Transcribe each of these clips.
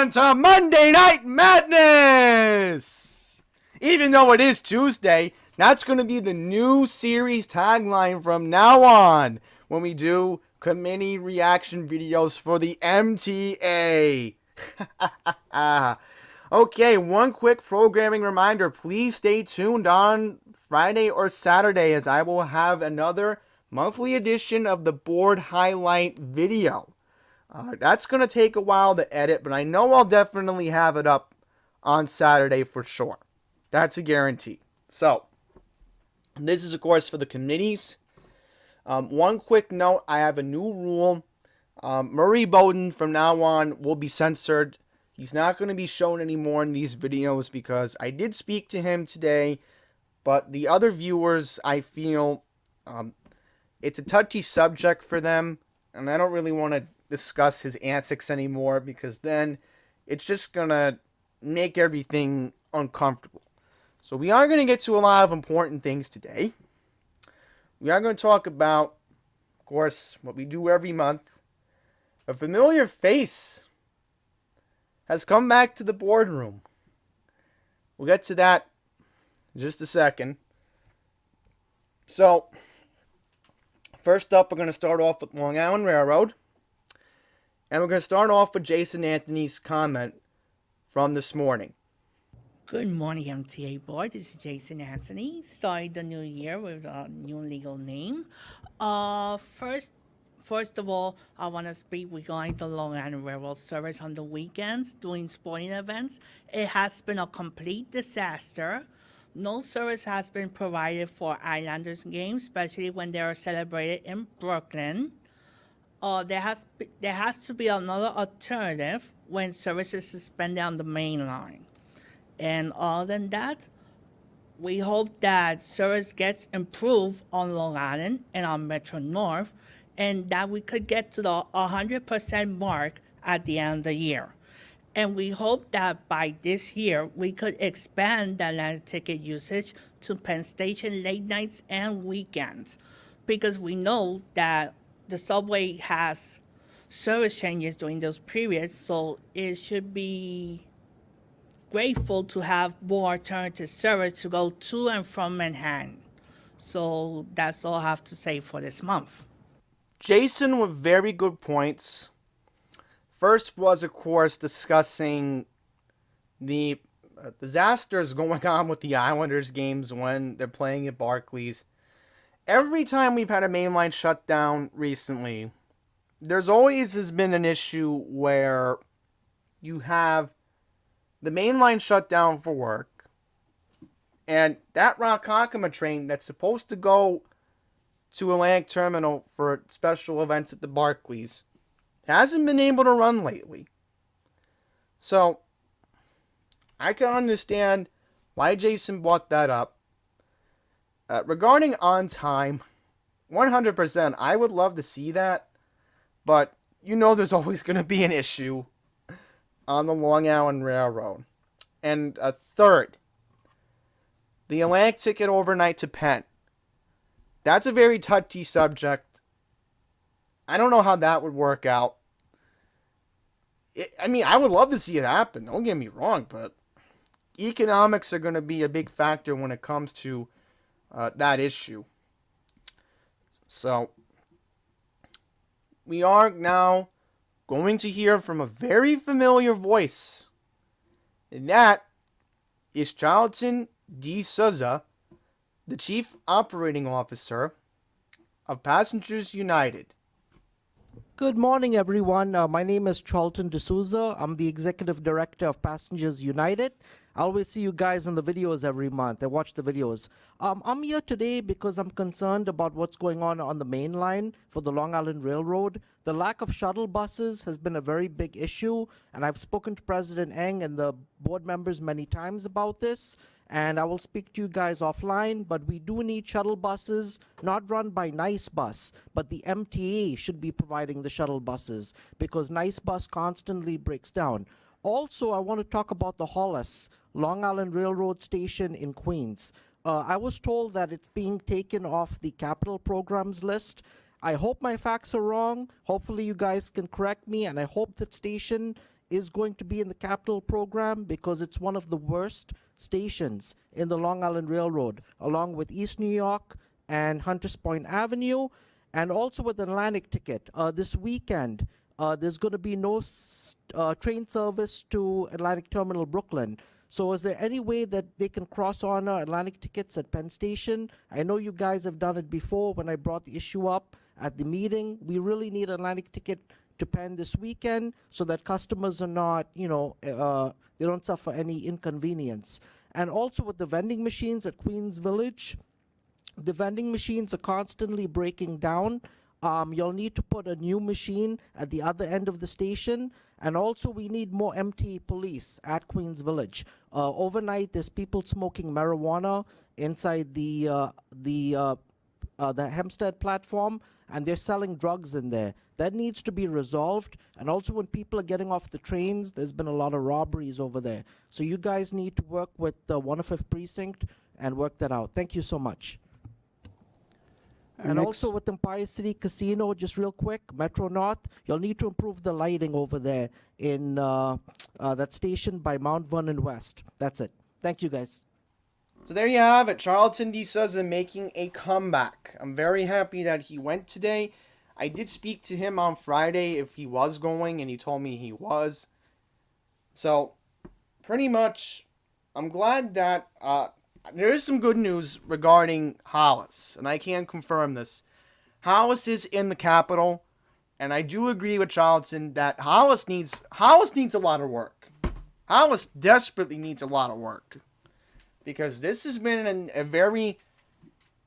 on to Monday Night Madness! Even though it is Tuesday, that's going to be the new series tagline from now on when we do committee reaction videos for the MTA. Okay, one quick programming reminder. Please stay tuned on Friday or Saturday as I will have another monthly edition of the board highlight video. That's going to take a while to edit, but I know I'll definitely have it up on Saturday for sure. That's a guarantee. So, this is, of course, for the committees. One quick note, I have a new rule. Murray Bowden, from now on, will be censored. He's not going to be shown anymore in these videos because I did speak to him today, but the other viewers, I feel, it's a touchy subject for them, and I don't really want to discuss his antics anymore because then it's just gonna make everything uncomfortable. So we are going to get to a lot of important things today. We are going to talk about, of course, what we do every month. A familiar face has come back to the boardroom. We'll get to that in just a second. So, first up, we're going to start off with Long Island Railroad. And we're going to start off with Jason Anthony's comment from this morning. Good morning, MTA board. This is Jason Anthony. Starting the new year with a new legal name. First of all, I want to speak regarding the Long Island Railroad service on the weekends during sporting events. It has been a complete disaster. No service has been provided for Islanders games, especially when they are celebrated in Brooklyn. There has to be another alternative when service is suspended on the main line. And other than that, we hope that service gets improved on Long Island and on Metro North, and that we could get to the 100% mark at the end of the year. And we hope that by this year, we could expand the Atlantic ticket usage to Penn Station late nights and weekends, because we know that the subway has service changes during those periods, so it should be grateful to have more alternative service to go to and from Manhattan. So that's all I have to say for this month. Jason with very good points. First was, of course, discussing the disasters going on with the Islanders games when they're playing at Barclays. Every time we've had a mainline shutdown recently, there's always has been an issue where you have the mainline shut down for work, and that Ronkonkoma train that's supposed to go to Atlantic Terminal for special events at the Barclays hasn't been able to run lately. So, I can understand why Jason brought that up. Regarding on time, 100%, I would love to see that, but you know there's always going to be an issue on the Long Island Railroad. And third, the Atlantic ticket overnight to Penn. That's a very touchy subject. I don't know how that would work out. I would love to see it happen, don't get me wrong, but economics are going to be a big factor when it comes to that issue. So, we are now going to hear from a very familiar voice, and that is Charlton D. Souza, the Chief Operating Officer of Passengers United. Good morning, everyone. My name is Charlton D'Souza. I'm the Executive Director of Passengers United. I always see you guys in the videos every month. I watch the videos. I'm here today because I'm concerned about what's going on the main line for the Long Island Railroad. The lack of shuttle buses has been a very big issue, and I've spoken to President Eng and the board members many times about this. And I will speak to you guys offline, but we do need shuttle buses, not run by Nice Bus, but the MTA should be providing the shuttle buses because Nice Bus constantly breaks down. Also, I want to talk about the Hollis, Long Island Railroad Station in Queens. I was told that it's being taken off the capital programs list. I hope my facts are wrong. Hopefully you guys can correct me, and I hope that station is going to be in the capital program because it's one of the worst stations in the Long Island Railroad, along with East New York and Hunters Point Avenue, and also with Atlantic Ticket. This weekend, there's going to be no train service to Atlantic Terminal, Brooklyn. So is there any way that they can cross-honor Atlantic Tickets at Penn Station? I know you guys have done it before when I brought the issue up at the meeting. We really need Atlantic Ticket to Penn this weekend so that customers are not, they don't suffer any inconvenience. And also with the vending machines at Queens Village, the vending machines are constantly breaking down. You'll need to put a new machine at the other end of the station. And also we need more MTA police at Queens Village. Overnight, there's people smoking marijuana inside the Hempstead platform, and they're selling drugs in there. That needs to be resolved. And also when people are getting off the trains, there's been a lot of robberies over there. So you guys need to work with the 105th Precinct and work that out. Thank you so much. And also with Empire City Casino, just real quick, Metro North, you'll need to improve the lighting over there in that station by Mount Vernon West. That's it. Thank you, guys. So there you have it. Charlton D. Sousa making a comeback. I'm very happy that he went today. I did speak to him on Friday if he was going, and he told me he was. So, pretty much, I'm glad that there is some good news regarding Hollis, and I can confirm this. Hollis is in the capital, and I do agree with Charlton that Hollis needs a lot of work. Hollis desperately needs a lot of work. Because this has been a very,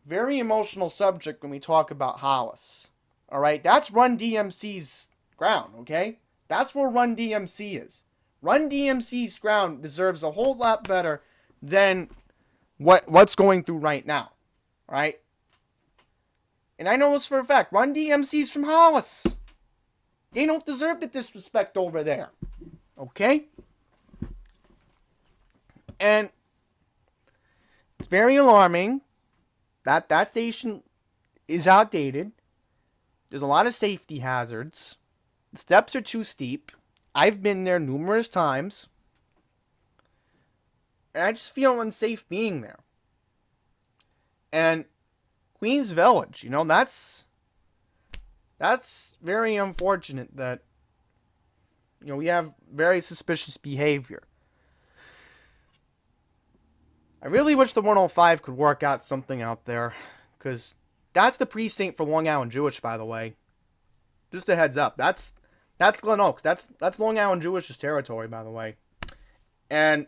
very emotional subject when we talk about Hollis. Alright, that's Run DMC's ground, okay? That's where Run DMC is. Run DMC's ground deserves a whole lot better than what's going through right now. Alright? And I know this for a fact. Run DMC's from Hollis. They don't deserve the disrespect over there. Okay? And it's very alarming that that station is outdated. There's a lot of safety hazards. The steps are too steep. I've been there numerous times. And I just feel unsafe being there. And Queens Village, that's very unfortunate that, we have very suspicious behavior. I really wish the 105 could work out something out there, because that's the precinct for Long Island Jewish, by the way. Just a heads up. That's Glen Oaks. That's Long Island Jewish's territory, by the way. And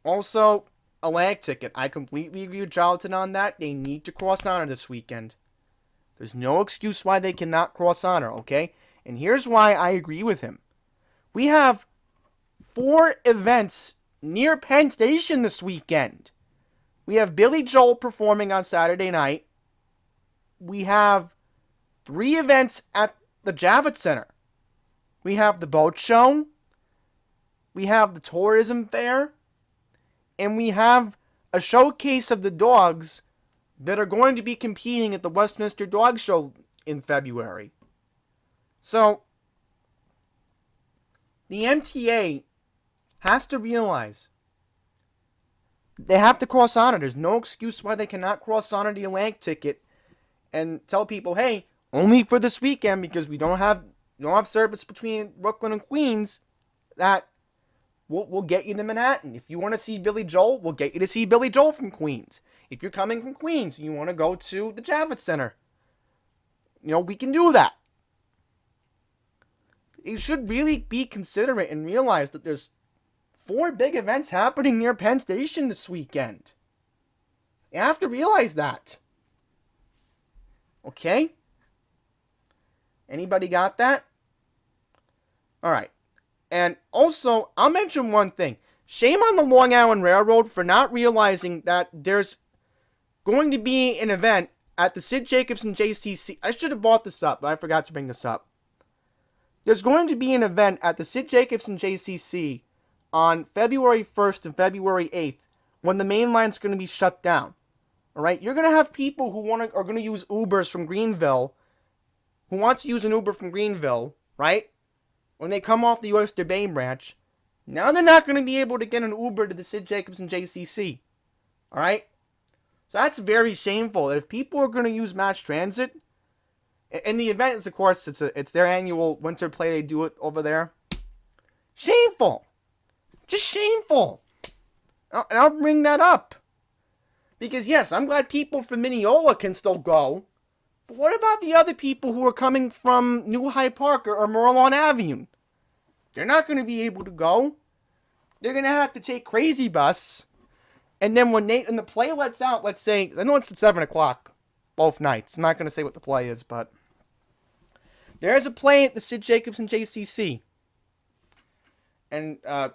also, Atlantic Ticket. I completely agree with Charlton on that. They need to cross honor this weekend. There's no excuse why they cannot cross honor, okay? And here's why I agree with him. We have 4 events near Penn Station this weekend. We have Billy Joel performing on Saturday night. We have 3 events at the Javits Center. We have the boat show. We have the tourism fair. And we have a showcase of the dogs that are going to be competing at the Westminster Dog Show in February. So, the MTA has to realize they have to cross honor. There's no excuse why they cannot cross honor the Atlantic Ticket and tell people, hey, only for this weekend, because we don't have service between Brooklyn and Queens, that we'll get you to Manhattan. If you want to see Billy Joel, we'll get you to see Billy Joel from Queens. If you're coming from Queens, you want to go to the Javits Center, we can do that. You should really be considerate and realize that there's 4 big events happening near Penn Station this weekend. You have to realize that. Okay? Anybody got that? Alright. And also, I'll mention one thing. Shame on the Long Island Railroad for not realizing that there's going to be an event at the Sid Jacobson JCC. I should have brought this up, but I forgot to bring this up. There's going to be an event at the Sid Jacobson JCC on February 1st and February 8th when the main line's going to be shut down. Alright? You're going to have people who are going to use Ubers from Greenville, who want to use an Uber from Greenville, right? when they come off the Oyster Bay branch, now they're not going to be able to get an Uber to the Sid Jacobson JCC. Alright? So that's very shameful. That if people are going to use mass transit, and the event is, of course, it's their annual winter play, they do it over there. Shameful! Just shameful! And I'll bring that up. Because yes, I'm glad people from Mineola can still go. But what about the other people who are coming from New Hyde Park or Merlon Avenue? They're not going to be able to go. They're going to have to take Crazy Bus. And then when the play lets out, let's say, I know it's at 7 o'clock both nights. I'm not going to say what the play is, but there's a play at the Sid Jacobson JCC. And, if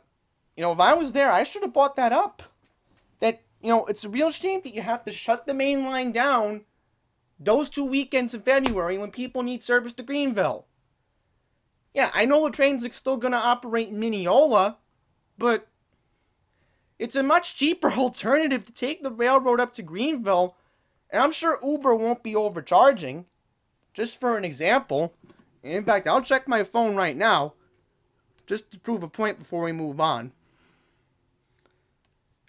I was there, I should have bought that up. That, it's a real shame that you have to shut the main line down those 2 weekends in February when people need service to Greenville. Yeah, I know the trains are still going to operate in Mineola, but it's a much cheaper alternative to take the railroad up to Greenville, and I'm sure Uber won't be overcharging. Just for an example, in fact, I'll check my phone right now, just to prove a point before we move on.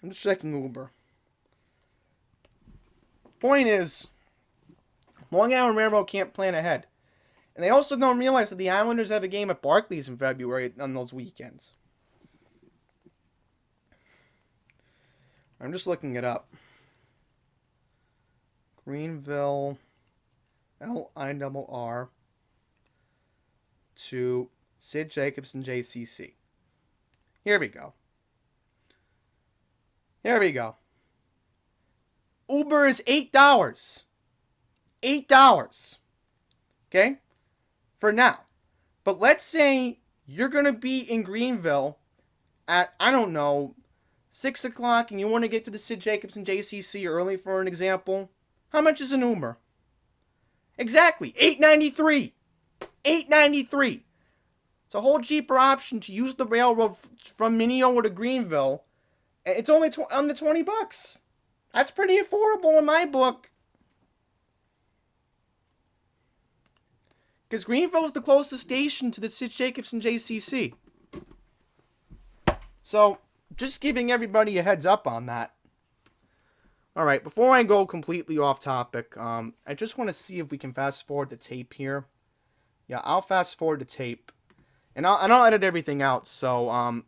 I'm just checking Uber. Point is, Long Island Railroad can't plan ahead. And they also don't realize that the Islanders have a game at Barclays in February on those weekends. I'm just looking it up. Greenville, LIRR to Sid Jacobson JCC. Here we go. Uber is $8. $8. Okay? For now. But let's say you're going to be in Greenville at, 6 o'clock and you want to get to the Sid Jacobson JCC early, for an example. How much is an Uber? Exactly. $8.93. $8.93. It's a whole cheaper option to use the railroad from Mineola to Greenville. It's only under $20. That's pretty affordable in my book. Because Greenville's the closest station to the Sid Jacobson JCC. So, just giving everybody a heads up on that. Alright, before I go completely off topic, I just want to see if we can fast forward the tape here. Yeah, I'll fast forward the tape. And I'll edit everything out. So,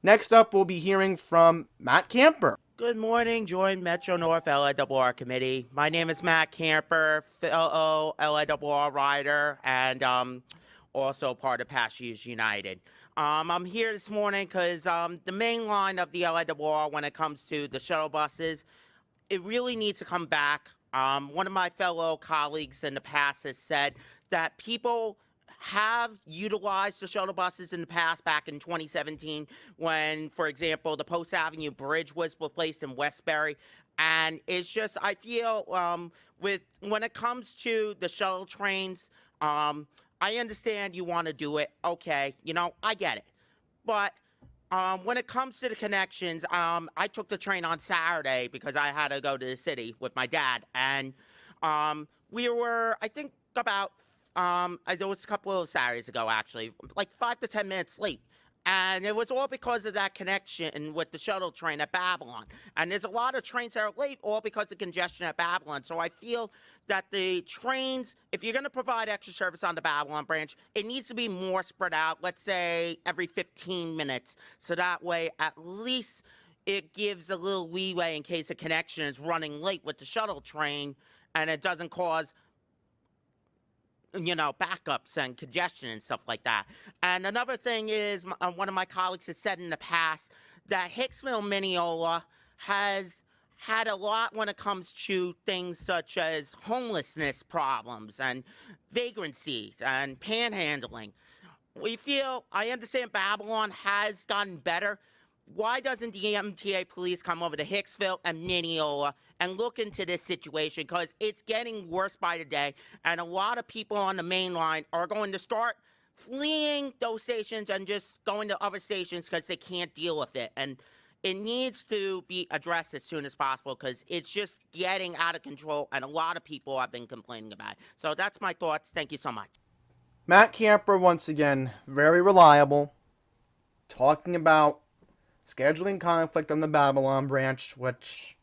next up, we'll be hearing from Matt Camper. Good morning, join Metro North LIRR Committee. My name is Matt Camper, fellow LIRR rider, and also part of Passengers United. I'm here this morning because the main line of the LIRR, when it comes to the shuttle buses, it really needs to come back. One of my fellow colleagues in the past has said that people have utilized the shuttle buses in the past, back in 2017, when, for example, the Post Avenue Bridge was replaced in Westbury. And it's just, I feel, when it comes to the shuttle trains, I understand you want to do it. Okay, I get it. But when it comes to the connections, I took the train on Saturday because I had to go to the city with my dad. And we were, I think, about it was a couple of Saturdays ago, actually, like 5 to 10 minutes late. And it was all because of that connection with the shuttle train at Babylon. And there's a lot of trains that are late, all because of congestion at Babylon. So I feel that the trains, if you're going to provide extra service on the Babylon branch, it needs to be more spread out, let's say every 15 minutes. So that way, at least it gives a little leeway in case a connection is running late with the shuttle train and it doesn't cause backups and congestion and stuff like that. And another thing is, one of my colleagues has said in the past that Hicksville, Mineola has had a lot when it comes to things such as homelessness problems and vagrancies and panhandling. I understand Babylon has gotten better. Why doesn't the MTA police come over to Hicksville and Mineola and look into this situation? Because it's getting worse by the day, and a lot of people on the main line are going to start fleeing those stations and just going to other stations because they can't deal with it. And it needs to be addressed as soon as possible because it's just getting out of control, and a lot of people have been complaining about it. So that's my thoughts. Thank you so much. Matt Camper, once again, very reliable, talking about scheduling conflict on the Babylon branch, which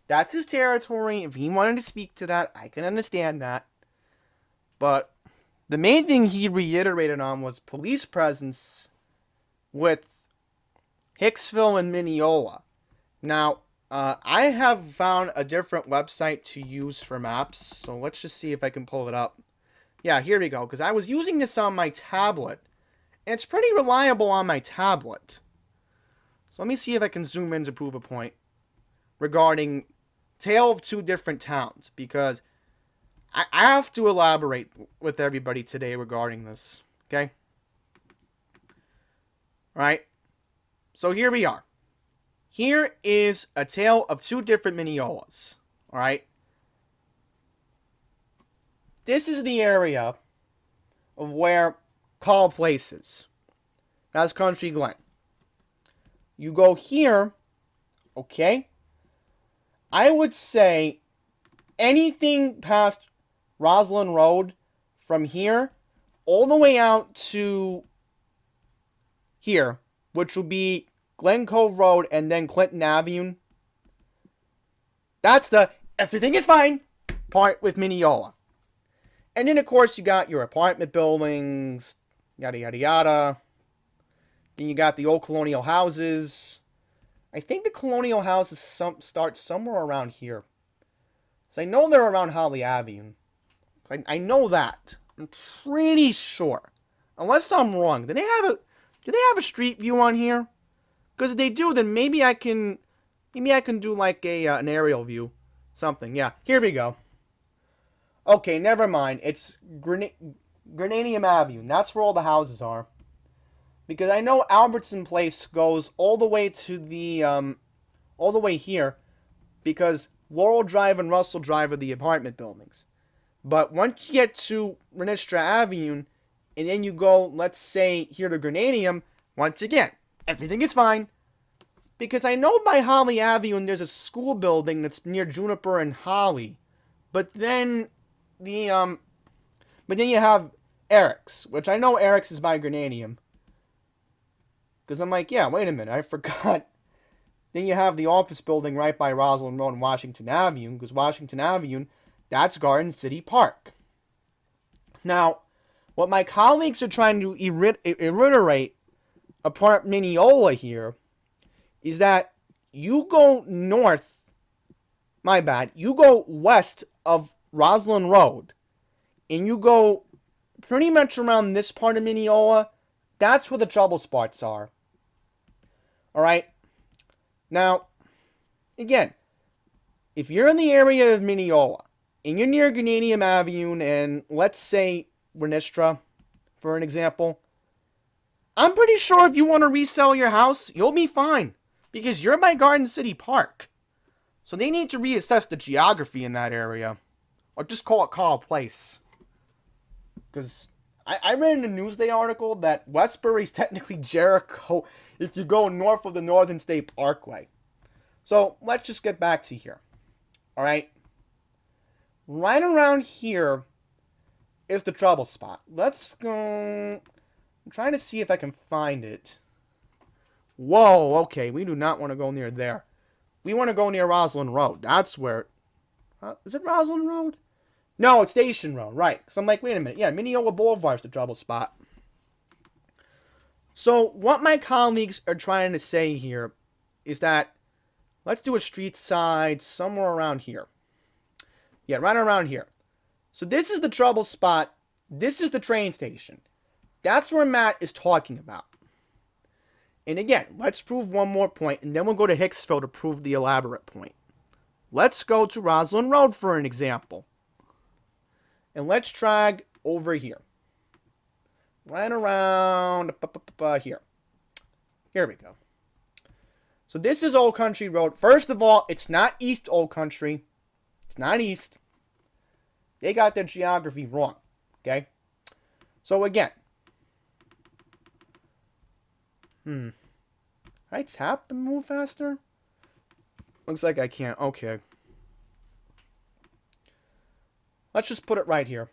that's his territory. If he wanted to speak to that, I can understand that. But the main thing he reiterated on was police presence with Hicksville and Mineola. Now, I have found a different website to use for maps, so let's just see if I can pull it up. Yeah, here we go, because I was using this on my tablet, and it's pretty reliable on my tablet. So let me see if I can zoom in to prove a point regarding Tale of Two Different Towns, because I have to elaborate with everybody today regarding this, okay? Alright, so here we are. Here is a tale of two different Mineolas, alright? This is the area of where Call Place is. That's Country Glen. You go here, okay? I would say anything past Roslyn Road from here all the way out to here, which will be Glen Cove Road and then Clinton Avenue. That's the everything is fine part with Mineola. And then, of course, you got your apartment buildings, yada, yada, yada. Then you got the old colonial houses. I think the colonial houses start somewhere around here. So I know they're around Holly Avenue. I know that. I'm pretty sure. Unless I'm wrong. Do they have a street view on here? Because if they do, then maybe I can do like an aerial view. Something. Yeah. Here we go. Okay, never mind. It's Grenadium Avenue. That's where all the houses are. Because I know Albertson Place goes all the way to the, all the way here. Because Laurel Drive and Russell Drive are the apartment buildings. But once you get to Renistra Avenue, and then you go, let's say, here to Grenadium, once again, everything is fine. Because I know by Holly Avenue there's a school building that's near Juniper and Holly. But then you have Eric's, which I know Eric's is by Grenadium. Because I'm like, yeah, wait a minute, I forgot. Then you have the office building right by Roslyn Road and Washington Avenue, because Washington Avenue, that's Garden City Park. Now, what my colleagues are trying to reiterate apart Mineola here is that you go north, you go west of Roslyn Road, and you go pretty much around this part of Mineola. That's where the trouble spots are. Alright? Now, again, if you're in the area of Mineola, and you're near Grenadium Avenue, and let's say Renistra, for an example, I'm pretty sure if you want to resell your house, you'll be fine. Because you're by Garden City Park. So they need to reassess the geography in that area. Or just call it Call Place. Because I read in a Newsday article that Westbury's technically Jericho if you go north of the Northern State Parkway. So let's just get back to here. Alright? Right around here is the trouble spot. Let's go. I'm trying to see if I can find it. Whoa, okay, we do not want to go near there. We want to go near Roslyn Road. That's where... is it Roslyn Road? No, it's Station Road, right. So I'm like, wait a minute. Yeah, Mineola Boulevard's the trouble spot. So what my colleagues are trying to say here is that let's do a street side somewhere around here. Yeah, right around here. So this is the trouble spot. This is the train station. That's where Matt is talking about. And again, let's prove one more point, and then we'll go to Hicksville to prove the elaborate point. Let's go to Roslyn Road for an example. And let's drag over here. Right around here. Here we go. So this is Old Country Road. First of all, it's not East Old Country. It's not East. They got their geography wrong. Okay? So again. Can I tap and move faster? Looks like I can't. Okay. Let's just put it right here.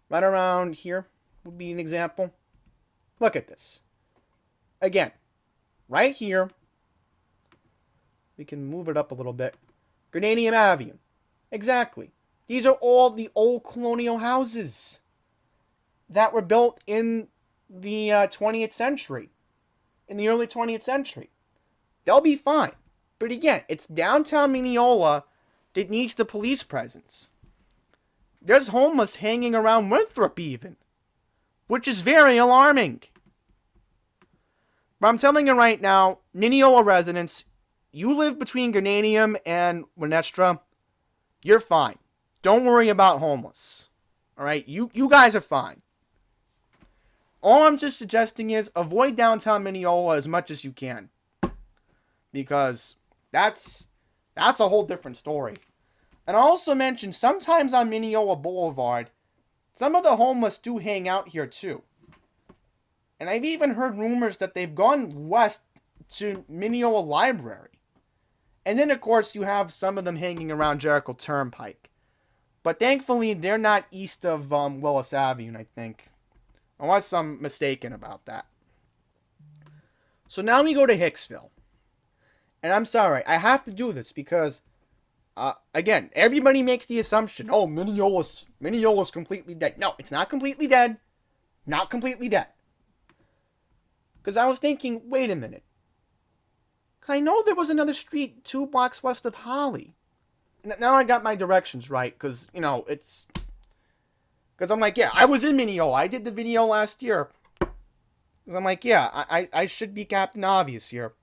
right around here would be an example. Look at this. Again, right here, we can move it up a little bit. Grenadium Avenue. Exactly. These are all the old colonial houses that were built in the 20th century, in the early 20th century. They'll be fine. But again, it's downtown Mineola that needs the police presence. There's homeless hanging around Winthrop even, which is very alarming. But I'm telling you right now, Mineola residents, you live between Grenadium and Winnestra, you're fine. Don't worry about homeless. Alright? You guys are fine. All I'm just suggesting is avoid downtown Mineola as much as you can. Because that's a whole different story. And I also mentioned sometimes on Mineola Boulevard, some of the homeless do hang out here too. And I've even heard rumors that they've gone west to Mineola Library. And then, of course, you have some of them hanging around Jericho Turnpike. But thankfully, they're not east of Willis Avenue, I think. Unless I'm mistaken about that. So now we go to Hicksville. And I'm sorry, I have to do this because, again, everybody makes the assumption, oh, Mineola's completely dead. No, it's not completely dead. Not completely dead. Because I was thinking, wait a minute. I know there was another street 2 blocks west of Holly. Now I got my directions right, because, you know, it's... Because I'm like, yeah, I was in Mineola. I did the video last year. Because I'm like, yeah, I should be Captain Obvious here.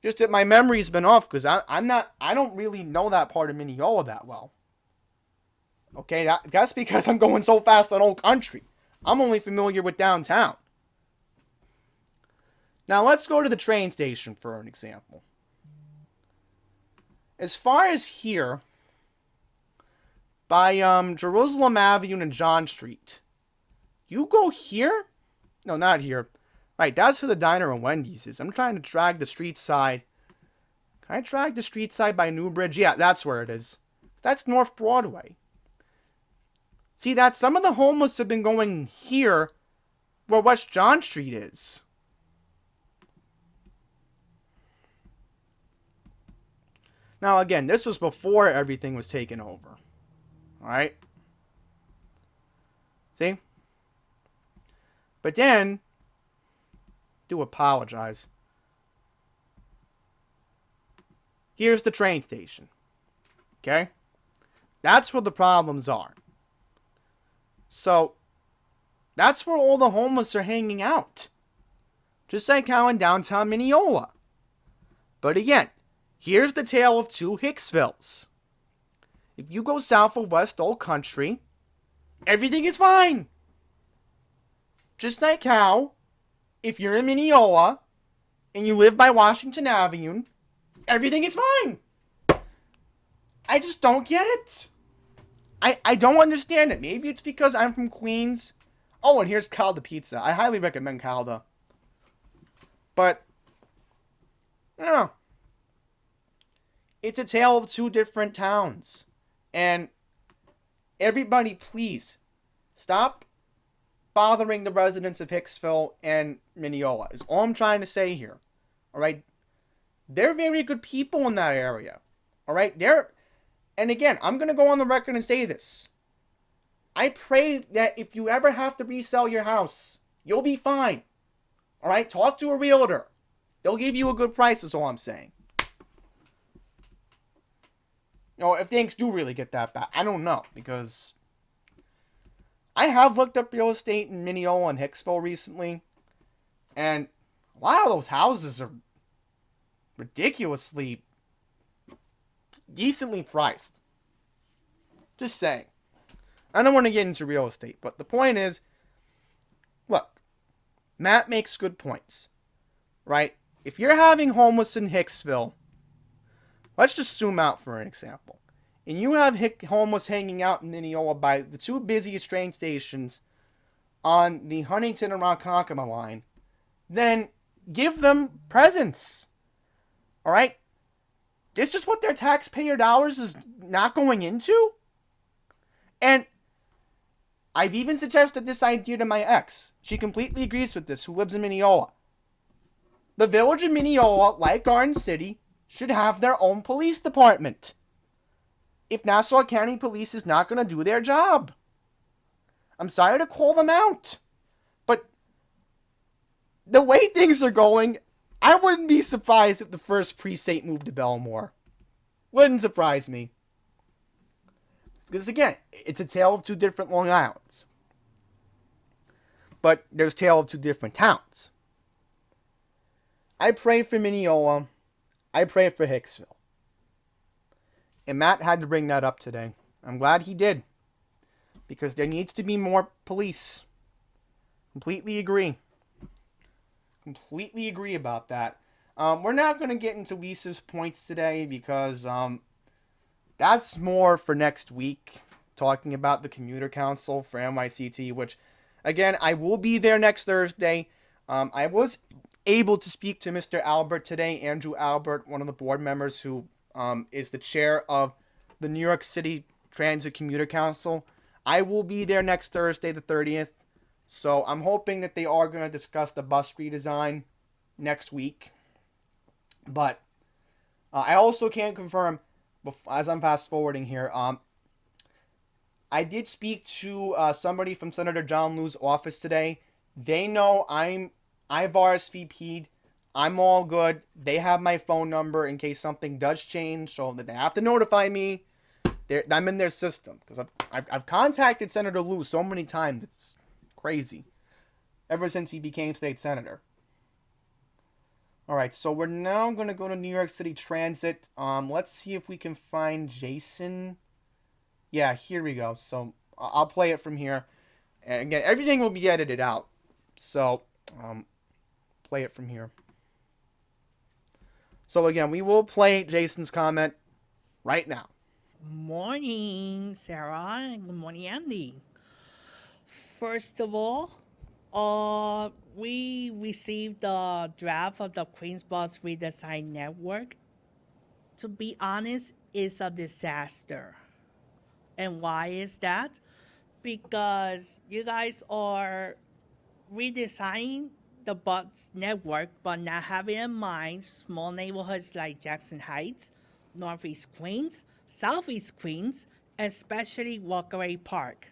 Just that my memory's been off, because I don't really know that part of Mineola that well. Okay, that's because I'm going so fast on Old Country. I'm only familiar with downtown. Now let's go to the train station for an example. As far as here, by Jerusalem Avenue and John Street, you go here? No, not here. Right, that's where the diner and Wendy's is. I'm trying to drag the street side. Can I drag the street side by Newbridge? Yeah, that's where it is. That's North Broadway. See that? Some of the homeless have been going here where West John Street is. Now, again, this was before everything was taken over. Alright? See? But then, do apologize. Here's the train station. Okay? That's where the problems are. So, that's where all the homeless are hanging out. Just like how in downtown Mineola. But again, here's the tale of 2 Hicksvilles. If you go south or west Old Country, everything is fine. Just like how, if you're in Mineola, and you live by Washington Avenue, everything is fine. I just don't get it. I don't understand it. Maybe it's because I'm from Queens. Oh, and here's Calda Pizza. I highly recommend Calda. But, you know, it's a tale of 2 different towns. And everybody, please, stop bothering the residents of Hicksville and Mineola, is all I'm trying to say here. Alright? They're very good people in that area. Alright? And again, I'm going to go on the record and say this. I pray that if you ever have to resell your house, you'll be fine. Alright? Talk to a realtor. They'll give you a good price, is all I'm saying. You know, if things do really get that bad. I don't know, because I have looked up real estate in Mineola and Hicksville recently, and a lot of those houses are ridiculously decently priced. Just saying. I don't want to get into real estate, but the point is, look, Matt makes good points, right? If you're having homeless in Hicksville, let's just zoom out for an example. And you have homeless hanging out in Mineola by the 2 busiest train stations on the Huntington and Ronkonkoma line, then give them presents. Alright? This is what their taxpayer dollars is not going into? And I've even suggested this idea to my ex. She completely agrees with this, who lives in Mineola. The village of Mineola, like Garden City, should have their own police department. If Nassau County Police is not going to do their job. I'm sorry to call them out. But the way things are going, I wouldn't be surprised if the first precinct moved to Belmore. Wouldn't surprise me. Because again, it's a tale of two different Long Islands. But there's a tale of two different towns. I pray for Mineola. I pray for Hicksville. And Matt had to bring that up today. I'm glad he did. Because there needs to be more police. Completely agree. Completely agree about that. We're not going to get into Lisa's points today because that's more for next week. Talking about the commuter council for NYCT, which, again, I will be there next Thursday. I was able to speak to Mr. Albert today, Andrew Albert, one of the board members who is the chair of the New York City Transit Commuter Council. I will be there next Thursday, the 30th. So I'm hoping that they are going to discuss the bus redesign next week. But I also can't confirm, as I'm fast forwarding here, I did speak to somebody from Senator John Liu's office today. They know I've RSVP'd. I'm all good. They have my phone number in case something does change, so that they have to notify me. I'm in their system because I've contacted Senator Liu so many times. It's crazy. Ever since he became state senator. Alright, so we're now going to go to New York City Transit. Let's see if we can find Jason. Yeah, here we go. So I'll play it from here. And again, everything will be edited out. So, play it from here. So again, we will play Jason's comment right now. Morning, Sarah, and good morning, Andy. First of all, we received the draft of the Queens Bus Redesign Network. To be honest, it's a disaster. And why is that? Because you guys are redesigning the bus network, but not having in mind small neighborhoods like Jackson Heights, Northeast Queens, Southeast Queens, especially Walker Park.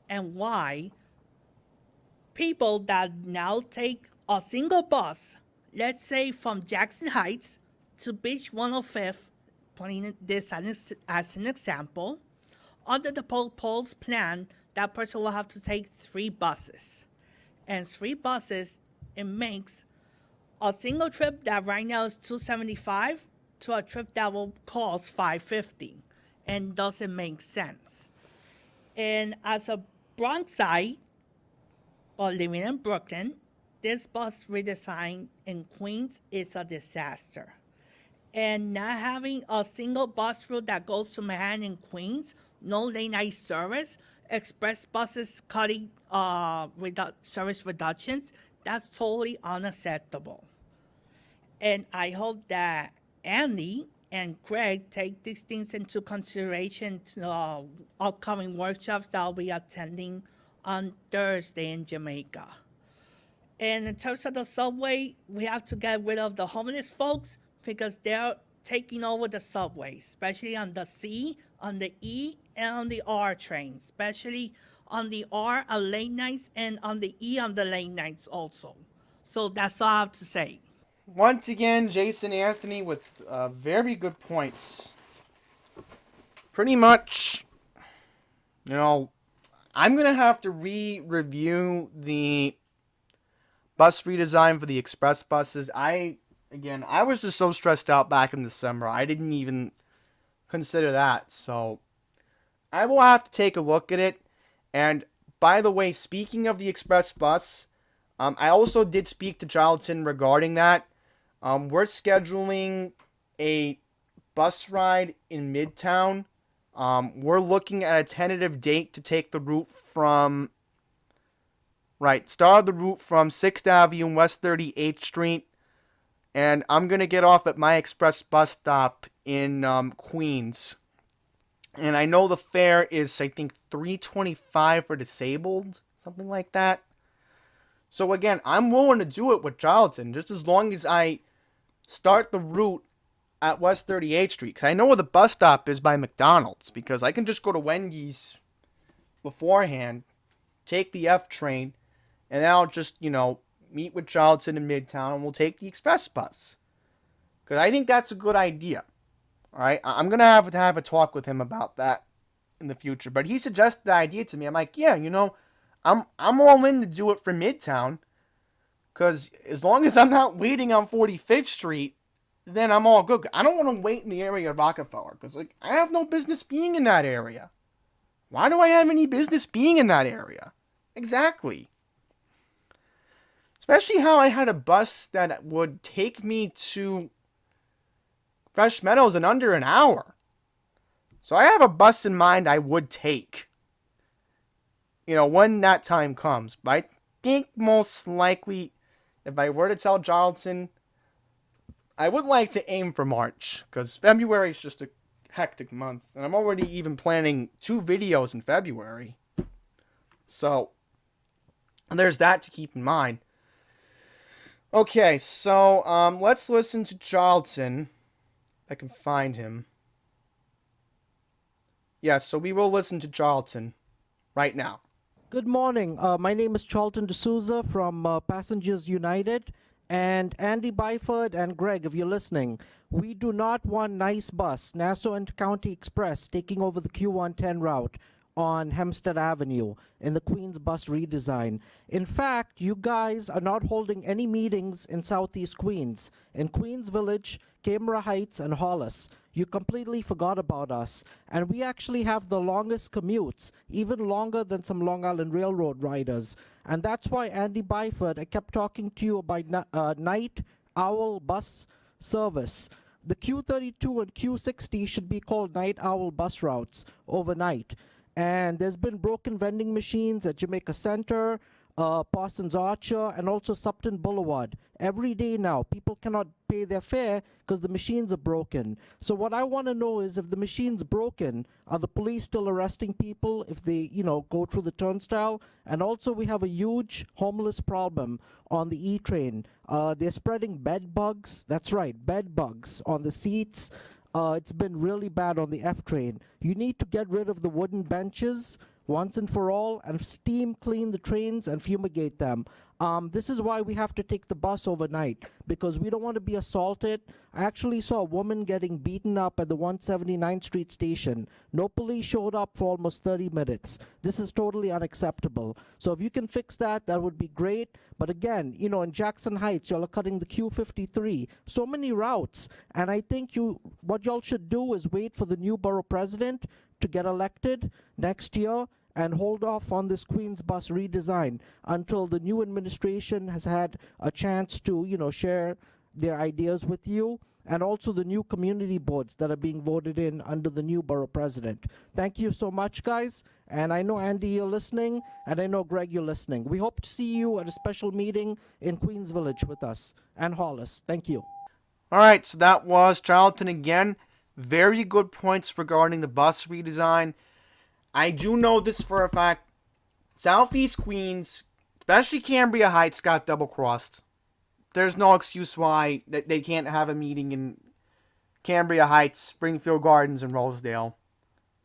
And why people that now take a single bus, let's say from Jackson Heights to Beach 105th, putting this as an example, under the proposed plan, that person will have to take 3 buses. And 3 buses, it makes a single trip that right now is $275 to a trip that will cost $550, and doesn't make sense. And as a Bronxite, or living in Brooklyn, this bus redesign in Queens is a disaster. And not having a single bus route that goes to Manhattan and Queens, no late night service, express buses cutting service reductions, that's totally unacceptable. And I hope that Andy and Greg take these things into consideration to upcoming workshops that I'll be attending on Thursday in Jamaica. And in terms of the subway, we have to get rid of the homeless folks because they're taking over the subway, especially on the C, on the E, and on the R train, especially on the R on late nights and on the E on the late nights also. So that's all I have to say. Once again, Jason Anthony with very good points. Pretty much, I'm going to have to review the bus redesign for the express buses. I was just so stressed out back in December. I didn't even consider that. So I will have to take a look at it. And by the way, speaking of the express bus, I also did speak to Charlton regarding that. We're scheduling a bus ride in Midtown. We're looking at a tentative date to take the route from, start the route from 6th Avenue and West 38th Street. And I'm going to get off at my express bus stop in Queens. And I know the fare is, I think, $325 for disabled, something like that. So again, I'm willing to do it with Charlton, just as long as I start the route at West 38th Street. Because I know where the bus stop is by McDonald's, because I can just go to Wendy's beforehand, take the F train, and then I'll just, meet with Charlton in Midtown, and we'll take the express bus. Because I think that's a good idea. Alright, I'm going to have a talk with him about that in the future. But he suggested the idea to me. I'm like, yeah, I'm all in to do it for Midtown. Because as long as I'm not waiting on 45th Street, then I'm all good. I don't want to wait in the area of Rockefeller. Because I have no business being in that area. Why do I have any business being in that area? Exactly. Especially how I had a bus that would take me to Fresh Meadows in under an hour. So I have a bus in mind I would take. When that time comes. But I think most likely, if I were to tell Charlton, I would like to aim for March. Because February is just a hectic month. And I'm already even planning 2 videos in February. So, there's that to keep in mind. Okay, so let's listen to Charlton. I can find him. Yeah, so we will listen to Charlton right now. Good morning. My name is Charlton D'Souza from Passengers United. And Andy Byford and Greg, if you're listening, we do not want Nice Bus, Nassau and County Express, taking over the Q110 route on Hempstead Avenue in the Queens Bus redesign. In fact, you guys are not holding any meetings in Southeast Queens. In Queens Village, Cambria Heights, and Hollis. You completely forgot about us. And we actually have the longest commutes, even longer than some Long Island Railroad riders. And that's why, Andy Byford, I kept talking to you about Night Owl Bus Service. The Q32 and Q60 should be called Night Owl Bus Routes overnight. And there's been broken vending machines at Jamaica Center, Parsons Archer, and also Supton Boulevard. Every day now, people cannot pay their fare because the machines are broken. So what I want to know is, if the machine's broken, are the police still arresting people if they, go through the turnstile? And also, we have a huge homeless problem on the E-train. They're spreading bed bugs. That's right, bed bugs on the seats. It's been really bad on the F train. You need to get rid of the wooden benches once and for all, and steam clean the trains and fumigate them. This is why we have to take the bus overnight, because we don't want to be assaulted. I actually saw a woman getting beaten up at the 179th Street station. No police showed up for almost 30 minutes. This is totally unacceptable. So if you can fix that, that would be great. But again, in Jackson Heights, y'all are cutting the Q53. So many routes. And I think what y'all should do is wait for the new borough president to get elected next year and hold off on this Queens Bus redesign until the new administration has had a chance to, share their ideas with you, and also the new community boards that are being voted in under the new borough president. Thank you so much, guys. And I know, Andy, you're listening, and I know, Greg, you're listening. We hope to see you at a special meeting in Queens Village with us and Hollis. Thank you. All right, so that was Charlton again. Very good points regarding the bus redesign. I do know this for a fact. Southeast Queens, especially Cambria Heights, got double-crossed. There's no excuse why they can't have a meeting in Cambria Heights, Springfield Gardens, and Rosedale.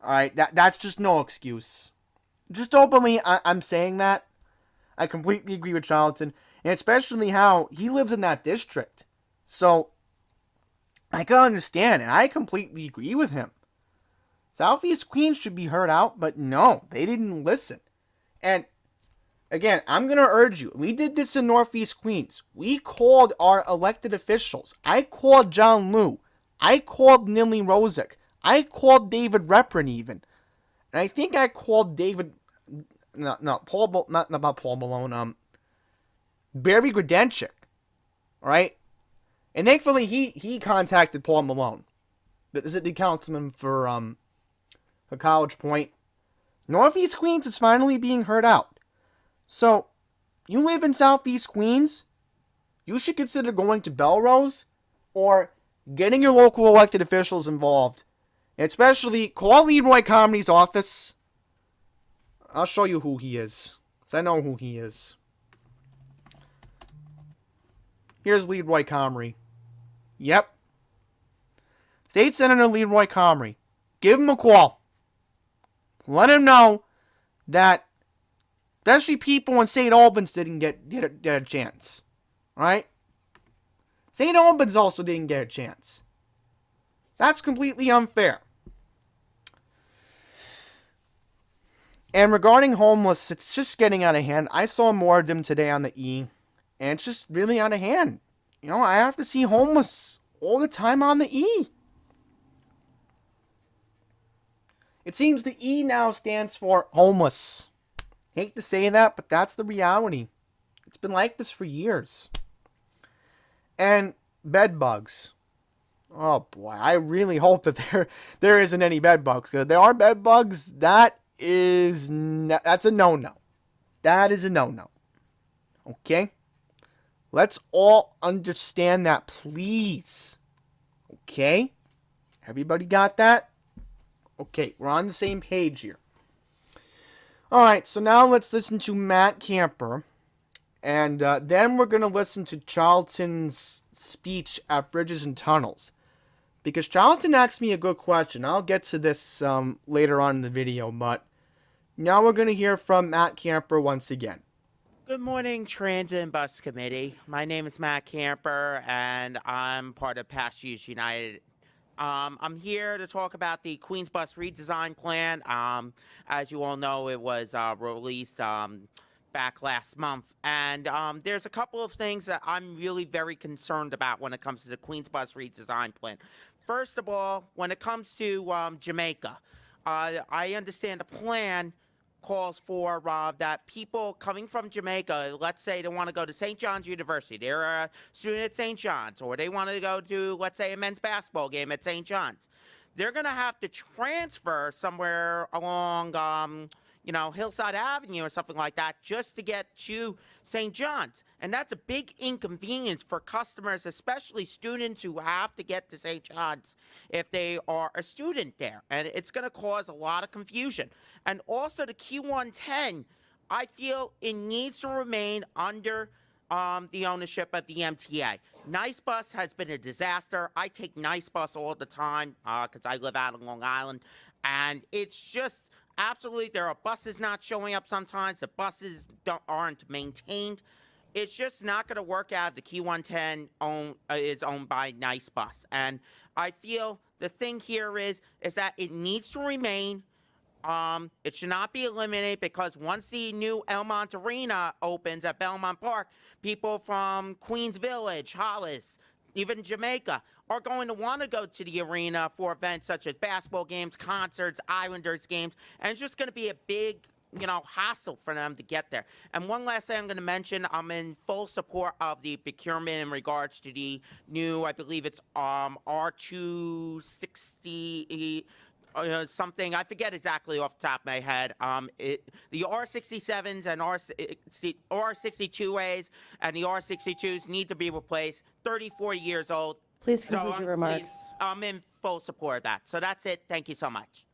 Alright, that's just no excuse. Just openly, I'm saying that. I completely agree with Charlton. And especially how he lives in that district. So, I can understand, and I completely agree with him. Southeast Queens should be heard out, but no, they didn't listen. And again, I'm going to urge you, we did this in Northeast Queens. We called our elected officials. I called John Liu. I called Nili Rozic. I called David Reprin even. And I think I called David, not Paul Malone, Barry Grodenchik. Alright? And thankfully he contacted Paul Malone, the councilman for College Point. Northeast Queens is finally being heard out. So, you live in Southeast Queens, you should consider going to Belrose or getting your local elected officials involved Especially, call Leroy Comry's office. I'll show you who he is. Because I know who he is. Here's Leroy Comrie. Yep. State Senator Leroy Comrie. Give him a call. Let him know that especially people in St. Albans didn't get a chance. Right? St. Albans also didn't get a chance. That's completely unfair. And regarding homeless, it's just getting out of hand. I saw more of them today on the E, and it's just really out of hand. You know, I have to see homeless all the time on the E. It seems the E now stands for homeless. Hate to say that, but that's the reality. It's been like this for years. And bed bugs. Oh boy, I really hope that there isn't any bed bugs. Because if there are bed bugs, that's a no-no. That is a no-no. Okay? Let's all understand that, please. Okay? Everybody got that? Okay, we're on the same page here. Alright, so now let's listen to Matt Camper. And then we're going to listen to Charlton's speech at Bridges and Tunnels. Because Charlton asked me a good question. I'll get to this later on in the video, but now we're going to hear from Matt Camper once again. Good morning, Transit and Bus Committee. My name is Matt Camper, and I'm part of Passengers United. I'm here to talk about the Queens Bus redesign plan. As you all know, it was released back last month, and there's a couple of things that I'm really very concerned about when it comes to the Queens Bus redesign plan. First of all, when it comes to Jamaica, I understand the plan calls for that people coming from Jamaica, let's say they want to go to St. John's University, they're a student at St. John's, or they want to go to, let's say, a men's basketball game at St. John's, they're going to have to transfer somewhere along, Hillside Avenue or something like that just to get to St. John's. And that's a big inconvenience for customers, especially students who have to get to St. John's if they are a student there. And it's going to cause a lot of confusion. And also the Q110, I feel it needs to remain under the ownership of the MTA. Nice Bus has been a disaster. I take Nice Bus all the time because I live out on Long Island. And it's just absolutely, there are buses not showing up sometimes. The buses aren't maintained. It's just not going to work out if the Q110 is owned by Nice Bus. And I feel the thing here is that it needs to remain. It should not be eliminated because once the new Elmont Arena opens at Belmont Park, people from Queens Village, Hollis, even Jamaica, are going to want to go to the arena for events such as basketball games, concerts, Islanders games, and it's just going to be a big, hassle for them to get there. And one last thing I'm going to mention, I'm in full support of the procurement in regards to the new, I believe it's R260 something, I forget exactly off the top of my head. The R67s and R62As and the R62s need to be replaced. 34 years old. Please conclude your remarks. I'm in full support of that. So that's it. Thank you so much.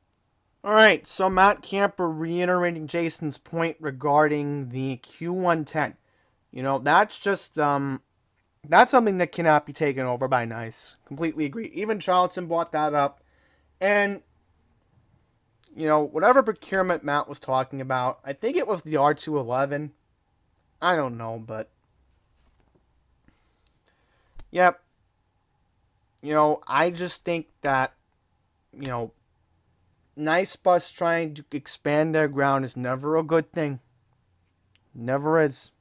All right, so Matt Camper reiterating Jason's point regarding the Q110. That's just that's something that cannot be taken over by Nice. Completely agree. Even Charlton brought that up, and whatever procurement Matt was talking about, I think it was the R211. I don't know, but yep. I just think that, Nice Bus trying to expand their ground is never a good thing. Never is.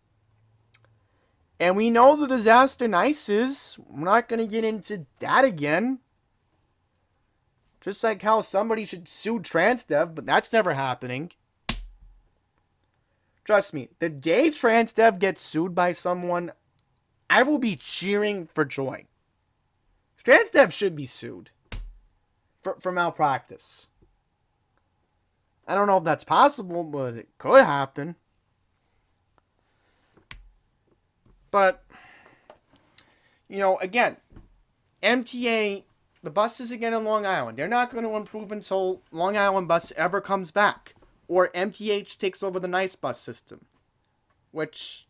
And we know the disaster Nice is. We're not going to get into that again. Just like how somebody should sue Transdev, but that's never happening. Trust me, the day Transdev gets sued by someone, I will be cheering for joy. Transdev should be sued for malpractice. I don't know if that's possible, but it could happen. But, again, MTA the buses again in Long Island. They're not going to improve until Long Island Bus ever comes back, or MTH takes over the Nice Bus system. Which,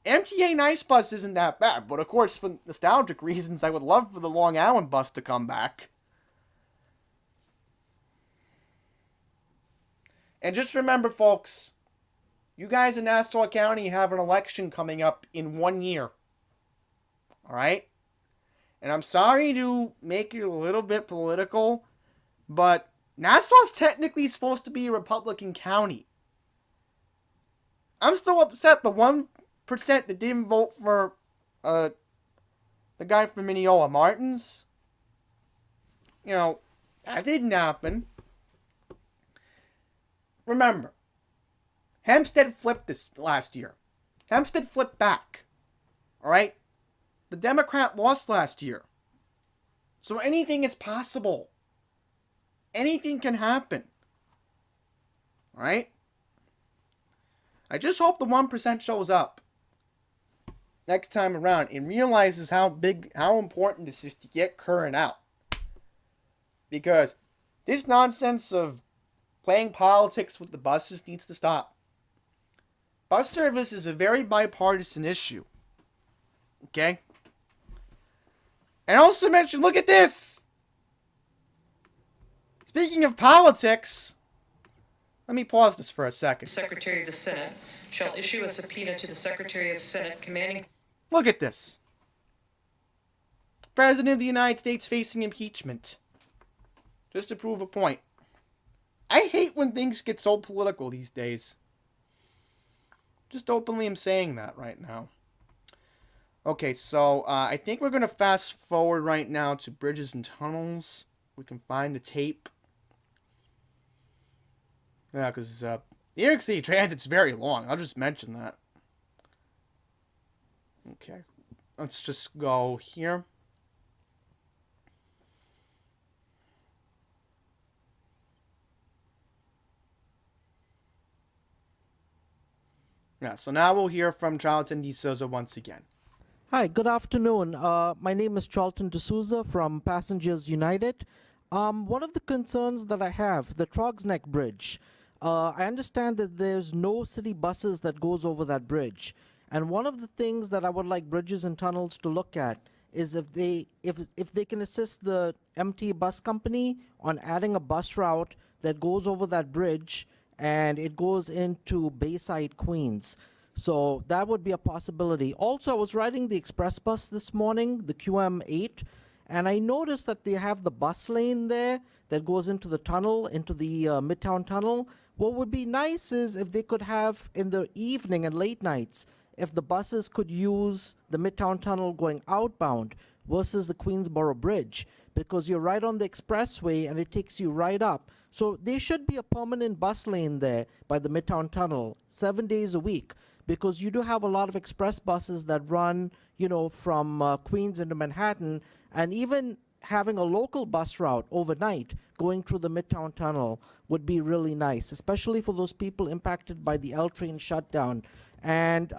MTA Nice Bus isn't that bad, but of course, for nostalgic reasons, I would love for the Long Island Bus to come back. And just remember, folks, you guys in Nassau County have an election coming up in 1 year. Alright? And I'm sorry to make it a little bit political, but Nassau's technically supposed to be a Republican county. I'm still upset the 1% that didn't vote for the guy from Mineola, Martins. You know, that didn't happen. Remember, Hempstead flipped this last year. Hempstead flipped back. Alright? The Democrat lost last year. So anything is possible. Anything can happen. Alright? I just hope the 1% shows up next time around and realizes how important this is to get current out. Because this nonsense of playing politics with the buses needs to stop. Bus service is a very bipartisan issue. Okay? And also mention, look at this! Speaking of politics, let me pause this for a second. Secretary of the Senate shall issue a subpoena to the Secretary of Senate commanding... Look at this. President of the United States facing impeachment. Just to prove a point. I hate when things get so political these days. Just openly am saying that right now. Okay, so I think we're going to fast forward right now to Bridges and Tunnels. We can find the tape. Yeah, because New York City Transit's very long. I'll just mention that. Okay. Let's just go here. Yeah, so now we'll hear from Charlton D'Souza once again. Hi, good afternoon. My name is Charlton D'Souza from Passengers United. One of the concerns that I have, the Trogsneck Bridge. I understand that there's no city buses that goes over that bridge. And one of the things that I would like Bridges and Tunnels to look at is if they can assist the MTA bus company on adding a bus route that goes over that bridge and it goes into Bayside, Queens. So that would be a possibility. Also, I was riding the express bus this morning, the QM8, and I noticed that they have the bus lane there that goes into the tunnel, into the Midtown Tunnel. What would be nice is if they could have in the evening and late nights, if the buses could use the Midtown Tunnel going outbound versus the Queensboro Bridge, because you're right on the expressway and it takes you right up. So there should be a permanent bus lane there by the Midtown Tunnel 7 days a week, because you do have a lot of express buses that run, you know, from Queens into Manhattan, and even having a local bus route overnight going through the Midtown Tunnel would be really nice, especially for those people impacted by the L train shutdown. And,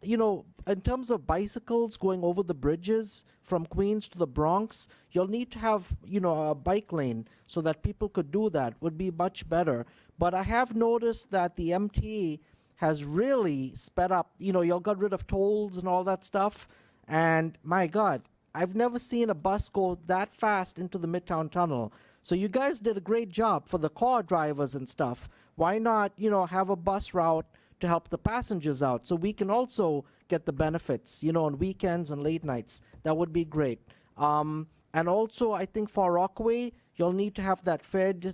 you know, in terms of bicycles going over the bridges from Queens to the Bronx, you'll need to have, you know, a bike lane so that people could do that. Would be much better. But I have noticed that the MTA has really sped up. You know, y'all got rid of tolls and all that stuff. And my God, I've never seen a bus go that fast into the Midtown Tunnel. So you guys did a great job for the car drivers and stuff. Why not, you know, have a bus route to help the passengers out so we can also get the benefits, you know, on weekends and late nights? That would be great. And also, I think for Rockaway, you'll need to have that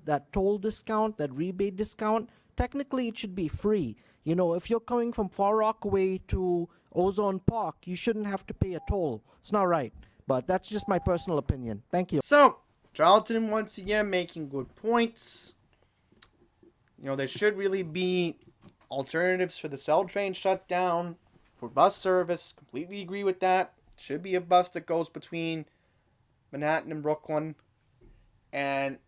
that toll discount, that rebate discount. Technically, it should be free. You know, if you're coming from Far Rockaway to Ozone Park, you shouldn't have to pay a toll. It's not right. But that's just my personal opinion. Thank you. So, Charlton once again making good points. You know, there should really be alternatives for the Cell train shutdown, for bus service. Completely agree with that. Should be a bus that goes between Manhattan and Brooklyn. And,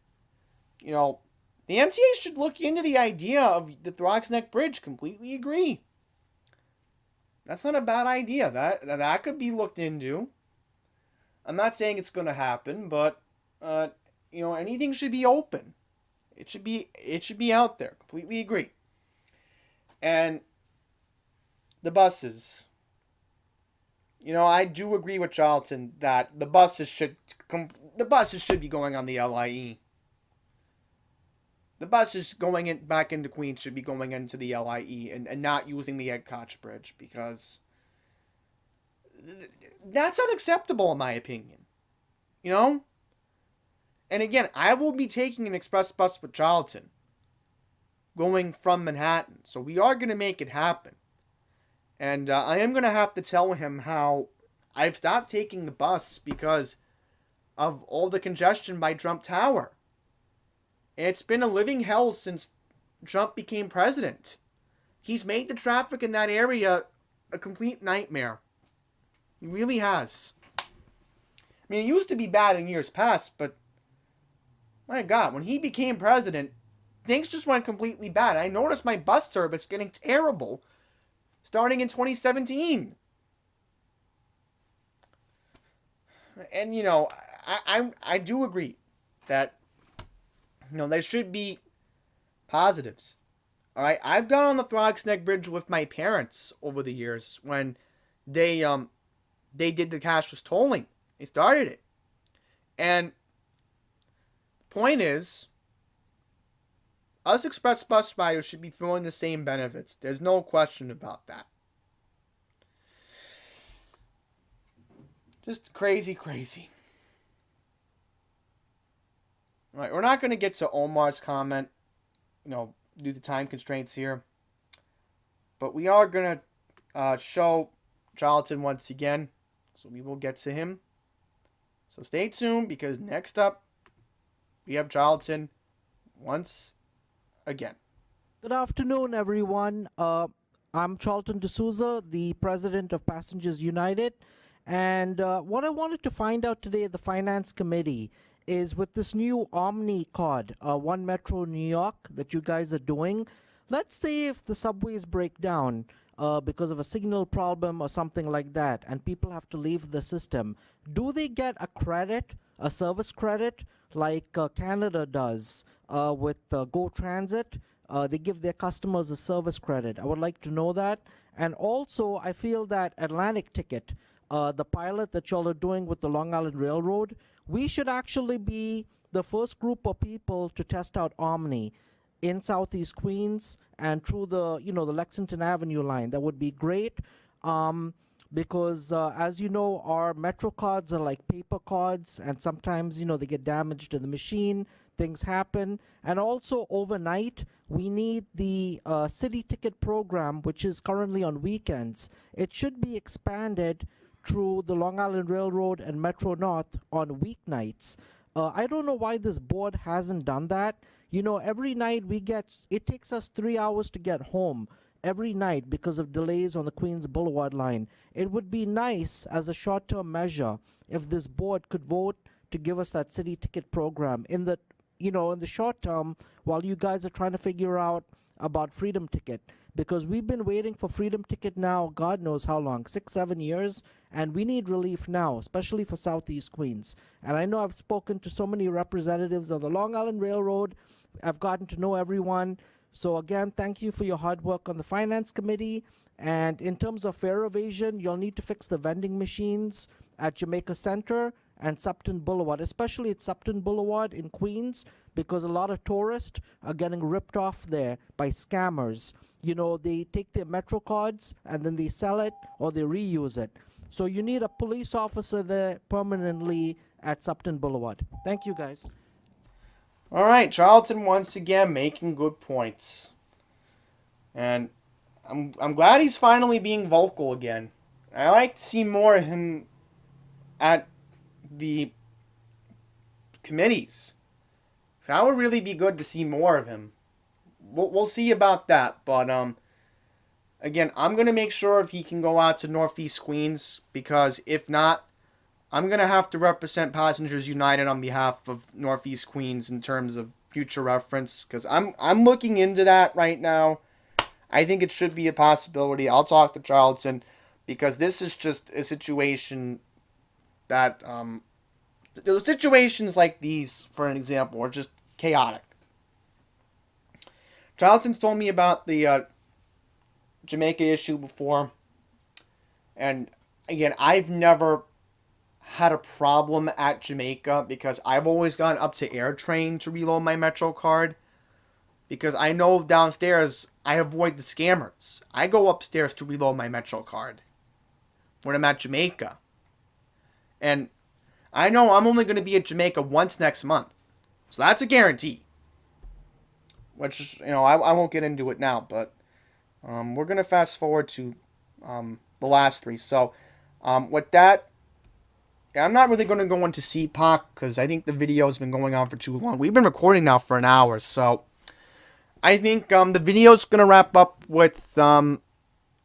you know, the MTA should look into the idea of the Trogsneck Bridge. Completely agree. That's not a bad idea. That could be looked into. I'm not saying it's going to happen, but anything should be open. It should be out there. Completely agree. And the buses. I do agree with Charlton that the buses should be going on the LIE. The buses back into Queens should be going into the LIE and not using the Ed Koch Bridge, because that's unacceptable in my opinion. And again, I will be taking an express bus with Charlton going from Manhattan. So we are going to make it happen. And I am going to have to tell him how I've stopped taking the bus because of all the congestion by Trump Tower. It's been a living hell since Trump became president. He's made the traffic in that area a complete nightmare. He really has. I mean, it used to be bad in years past, but my God, when he became president, things just went completely bad. I noticed my bus service getting terrible starting in 2017. And I do agree that there should be positives. All right, I've gone on the Frog's Neck Bridge with my parents over the years when they did the cashless tolling. They started it, and point is, us express bus riders should be feeling the same benefits. There's no question about that. Just crazy. All right, we're not going to get to Omar's comment, due to time constraints here. But we are going to show Charlton once again. So we will get to him. So stay tuned, because next up, we have Charlton once again. Good afternoon, everyone. I'm Charlton D'Souza, the president of Passengers United. And what I wanted to find out today at the Finance Committee is, with this new Omni card, One Metro New York, that you guys are doing, let's say if the subways break down because of a signal problem or something like that, and people have to leave the system, do they get a service credit, like Canada does with Go Transit? They give their customers a service credit. I would like to know that. And also, I feel that Atlantic Ticket, the pilot that y'all are doing with the Long Island Railroad, we should actually be the first group of people to test out Omni in Southeast Queens and through the Lexington Avenue line. That would be great. Because as you know, our Metro cards are like paper cards, and sometimes they get damaged in the machine, things happen. And also overnight, we need the city ticket program, which is currently on weekends. It should be expanded through the Long Island Railroad and Metro North on weeknights. I don't know why this board hasn't done that. Every night it takes us 3 hours to get home every night because of delays on the Queens Boulevard line. It would be nice as a short-term measure if this board could vote to give us that city ticket program in the short term, while you guys are trying to figure out about Freedom Ticket, because we've been waiting for Freedom Ticket now, God knows how long, 6-7 years, and we need relief now, especially for Southeast Queens. And I know I've spoken to so many representatives of the Long Island Railroad. I've gotten to know everyone. So again, thank you for your hard work on the Finance Committee. And in terms of fare evasion, you'll need to fix the vending machines at Jamaica Center and Supton Boulevard, especially at Supton Boulevard in Queens, because a lot of tourists are getting ripped off there by scammers. They take their Metro cards and then they sell it or they reuse it. So you need a police officer there permanently at Supton Boulevard. Thank you, guys. All right, Charlton once again making good points. And I'm glad he's finally being vocal again. I like to see more of him at the committees. So that would really be good to see more of him. We'll see about that, but again, I'm gonna make sure if he can go out to Northeast Queens, because if not, I'm gonna have to represent Passengers United on behalf of Northeast Queens in terms of future reference, because I'm looking into that right now. I think it should be a possibility. I'll talk to Charlton, because this is just a situation that the situations like these, for an example, are just chaotic. Charlton's told me about the Jamaica issue before, and again, I've never had a problem at Jamaica because I've always gone up to AirTrain to reload my Metro card, because I know downstairs I avoid the scammers. I go upstairs to reload my Metro card when I'm at Jamaica. And I know I'm only going to be at Jamaica once next month. So that's a guarantee. Which, I won't get into it now, but we're going to fast forward to the last three. So with that, I'm not really going to go into CPOC because I think the video has been going on for too long. We've been recording now for an hour, so I think the video's going to wrap up with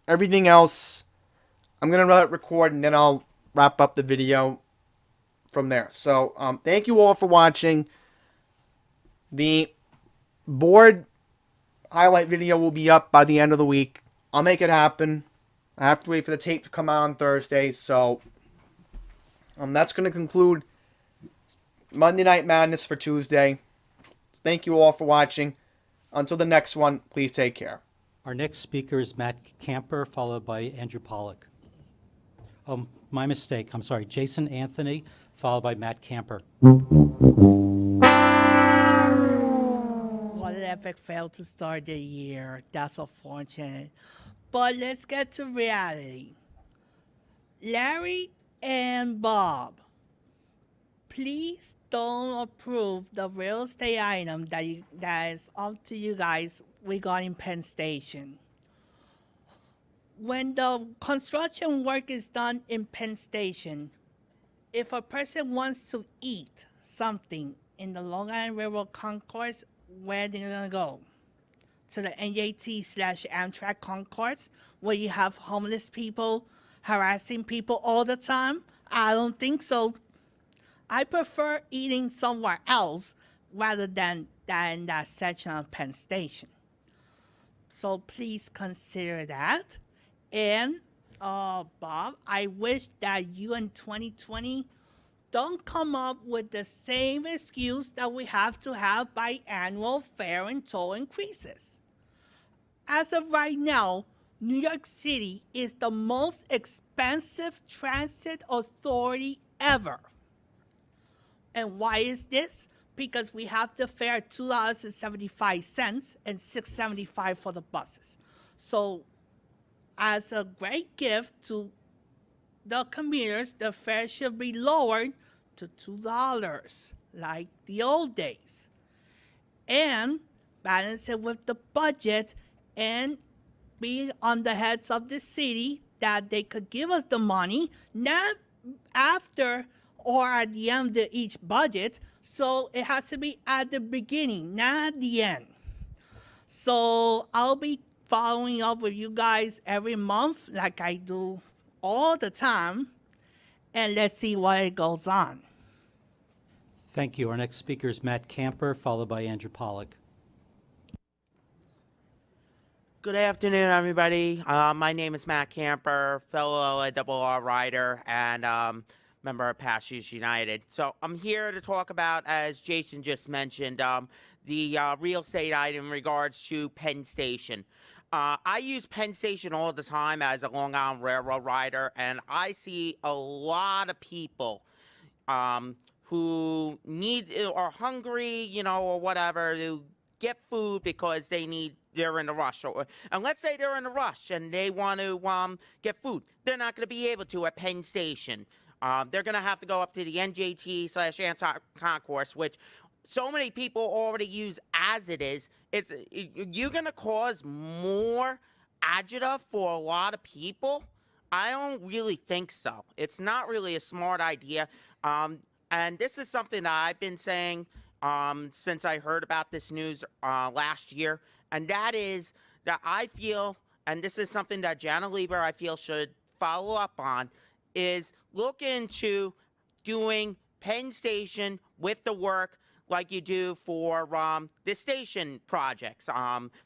everything else. I'm going to let it record, and then I'll wrap up the video from there. So thank you all for watching. The board highlight video will be up by the end of the week. I'll make it happen. I have to wait for the tape to come out on Thursday, so that's going to conclude Monday Night Madness for Tuesday. Thank you all for watching. Until the next one, please take care. Our next speaker is Matt Camper, followed by Andrew Pollock. Oh, my mistake. I'm sorry. Jason Anthony, followed by Matt Camper. What an epic fail to start the year. That's unfortunate. But let's get to reality. Larry and Bob, please don't approve the real estate item that is up to you guys regarding Penn Station. When the construction work is done in Penn Station, if a person wants to eat something in the Long Island Railroad Concourse, where they're gonna go? To the NJT/Amtrak concourse, where you have homeless people harassing people all the time? I don't think so. I prefer eating somewhere else rather than in that section of Penn Station. So please consider that. And Bob, I wish that you in 2020 don't come up with the same excuse that we have to have biannual fare and toll increases. As of right now, New York City is the most expensive transit authority ever. And why is this? Because we have the fare at $2.75 and $6.75 for the buses. So as a great gift to the commuters, the fare should be lowered to $2 like the old days. And balance it with the budget and be on the heads of the city that they could give us the money, not after or at the end of each budget. So it has to be at the beginning, not at the end. So I'll be following up with you guys every month like I do all the time. And let's see what goes on. Thank you. Our next speaker is Matt Camper, followed by Andrew Pollock. Good afternoon, everybody. My name is Matt Camper, fellow LARR rider, and member of Passengers United. So I'm here to talk about, as Jason just mentioned, the real estate item in regards to Penn Station. I use Penn Station all the time as a Long Island Railroad rider, and I see a lot of people who are hungry, or whatever, to get food because they're in a rush. And let's say they're in a rush and they want to get food. They're not going to be able to at Penn Station. They're going to have to go up to the NJT/Amtrak concourse, which so many people already use as it is. You're going to cause more agita for a lot of people? I don't really think so. It's not really a smart idea. And this is something that I've been saying since I heard about this news last year. And that is that I feel, and this is something that Janna Lieber, I feel, should follow up on, is look into doing Penn Station with the work like you do for the station projects.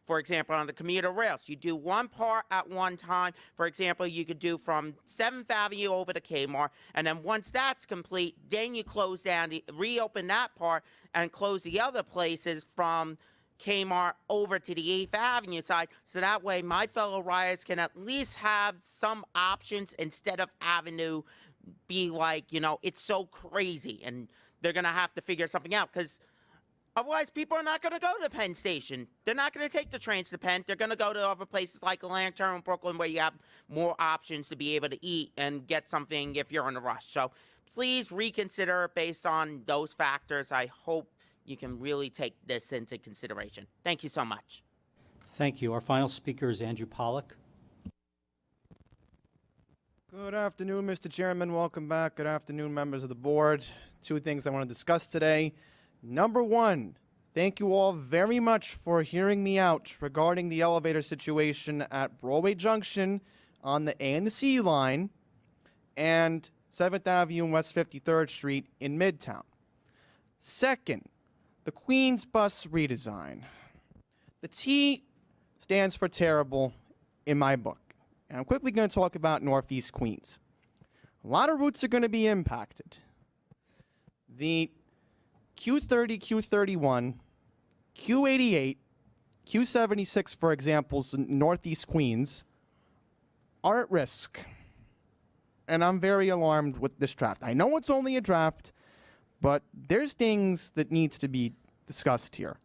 For example, on the commuter rails, you do one part at one time. For example, you could do from 7th Avenue over to Kmart, and then once that's complete, then you close down, reopen that part, and close the other places from Kmart over to the 8th Avenue side, so that way my fellow riders can at least have some options instead of having to be like, you know, it's so crazy and they're going to have to figure something out, because otherwise people are not going to go to Penn Station. They're not going to take the trains to Penn. They're going to go to other places like Lantern, Brooklyn, where you have more options to be able to eat and get something if you're in a rush. So please reconsider based on those factors. I hope you can really take this into consideration. Thank you so much. Thank you. Our final speaker is Andrew Pollock. Good afternoon, Mr. Chairman. Welcome back. Good afternoon, members of the board. Two things I want to discuss today. Number one, thank you all very much for hearing me out regarding the elevator situation at Broadway Junction on the A and the C line and 7th Avenue and West 53rd Street in Midtown. Second, the Queens bus redesign. The T stands for terrible in my book. And I'm quickly going to talk about Northeast Queens. A lot of routes are going to be impacted. The Q30, Q31, Q88, Q76, for example, in Northeast Queens, are at risk. And I'm very alarmed with this draft. I know it's only a draft, but there's things that needs to be discussed here.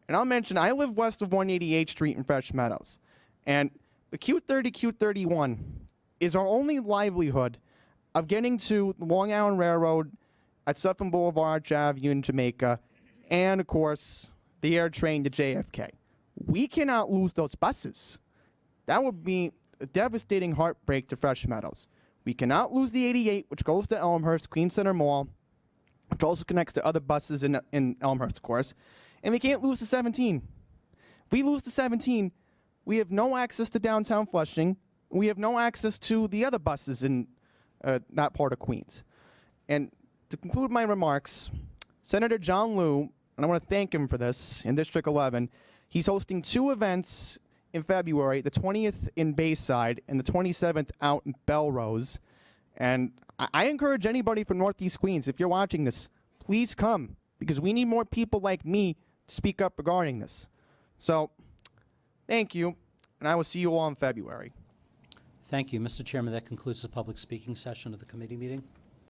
And I'll mention, I live west of 188th Street in Fresh Meadows. And the Q30, Q31 is our only livelihood of getting to the Long Island Railroad at Sutphin Boulevard, Arch Avenue in Jamaica, and, of course, the air train to JFK. We cannot lose those buses. That would be a devastating heartbreak to Fresh Meadows. We cannot lose the 88, which goes to Elmhurst, Queens Center Mall, which also connects to other buses in Elmhurst, of course. And we can't lose the 17. If we lose the 17, we have no access to downtown Flushing. We have no access to the other buses in that part of Queens. And to conclude my remarks, Senator John Liu, and I want to thank him for this, in District 11, he's hosting two events in February, the 20th in Bayside and the 27th out in Belrose. And I encourage anybody from Northeast Queens, if you're watching this, please come, because we need more people like me to speak up regarding this. So, thank you, and I will see you all in February. Thank you. Mr. Chairman, that concludes the public speaking session of the committee meeting.